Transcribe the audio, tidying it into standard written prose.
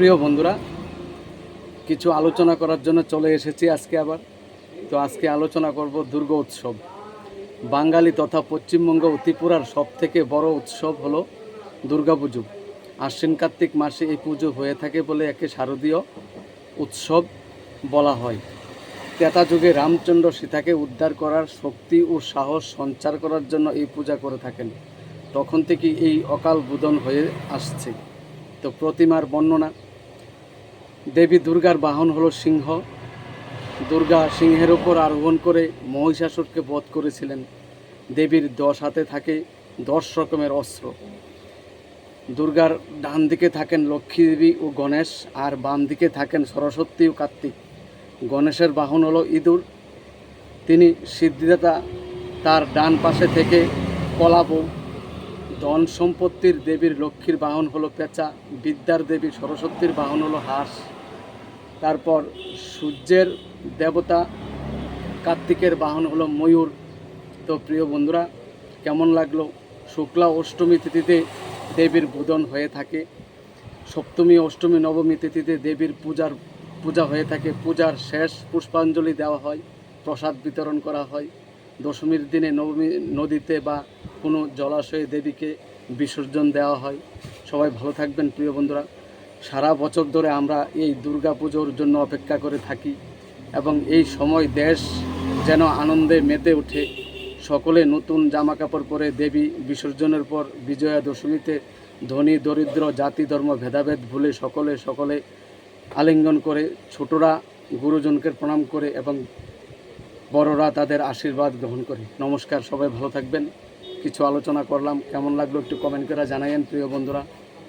প্রিয় বন্ধুরা, কিছু আলোচনা করার জন্য চলে এসেছি আজকে আবার। তো আজকে আলোচনা করব দুর্গা উৎসব। বাঙালি তথা পশ্চিমবঙ্গ ও ত্রিপুরার সবথেকে বড় উৎসব হলো দুর্গাপুজো। আশ্বিন কার্তিক মাসে এই পুজো হয়ে থাকে বলে একে শারদীয় উৎসব বলা হয়। ত্রেতা যুগে রামচন্দ্র সীতাকে উদ্ধার করার শক্তি ও সাহস সঞ্চার করার জন্য এই পূজা করে থাকেন। তখন থেকে এই অকাল বোধন হয়ে আসছে। তো প্রতিমার বর্ণনা: দেবী দুর্গার বাহন হলো সিংহ। দুর্গা সিংহের ওপর আরোহণ করে মহিষাসুরকে বধ করেছিলেন। দেবীর 10 হাতে থাকে 10 রকমের অস্ত্র। দুর্গার ডান দিকে থাকেন লক্ষ্মী দেবী ও গণেশ, আর বাম দিকে থাকেন সরস্বতী ও কার্তিক। গণেশের বাহন হলো ইঁদুর, তিনি সিদ্ধিদাতা। তার ডান পাশে থেকে কলাবউ। ধন সম্পত্তির দেবীর লক্ষ্মীর বাহন হলো পেঁচা। বিদ্যার দেবী সরস্বতীর বাহন হলো হাঁস। তারপর সূর্যের দেবতা কার্তিকের বাহন হলো ময়ূর। তো প্রিয় বন্ধুরা, কেমন লাগলো? শুক্লা অষ্টমী তিথিতে দেবীর বোধন হয়ে থাকে। সপ্তমী, অষ্টমী, নবমী তিথিতে দেবীর পূজা হয়ে থাকে। পূজার শেষ পুষ্পাঞ্জলি দেওয়া হয়, প্রসাদ বিতরণ করা হয়। দশমীর দিনে নবমী নদীতে বা কোনো জলাশয়ে দেবীকে বিসর্জন দেওয়া হয়। সবাই ভালো থাকবেন প্রিয় বন্ধুরা। সারা বছর ধরে আমরা এই দুর্গা পুজোর জন্য অপেক্ষা করে থাকি এবং এই সময় দেশ যেন আনন্দে মেতে ওঠে। সকলে নতুন জামা কাপড় পরে দেবী বিসর্জনের পর বিজয়া দশমীতে ধনী দরিদ্র জাতি ধর্ম ভেদাভেদ ভুলে সকলে আলিঙ্গন করে, ছোটরা গুরুজনকে প্রণাম করে এবং বড়রা তাদের আশীর্বাদ গ্রহণ করে। নমস্কার, সবাই ভালো থাকবেন। কিছু আলোচনা করলাম, কেমন লাগলো একটু কমেন্ট করে জানাইন প্রিয় বন্ধুরা।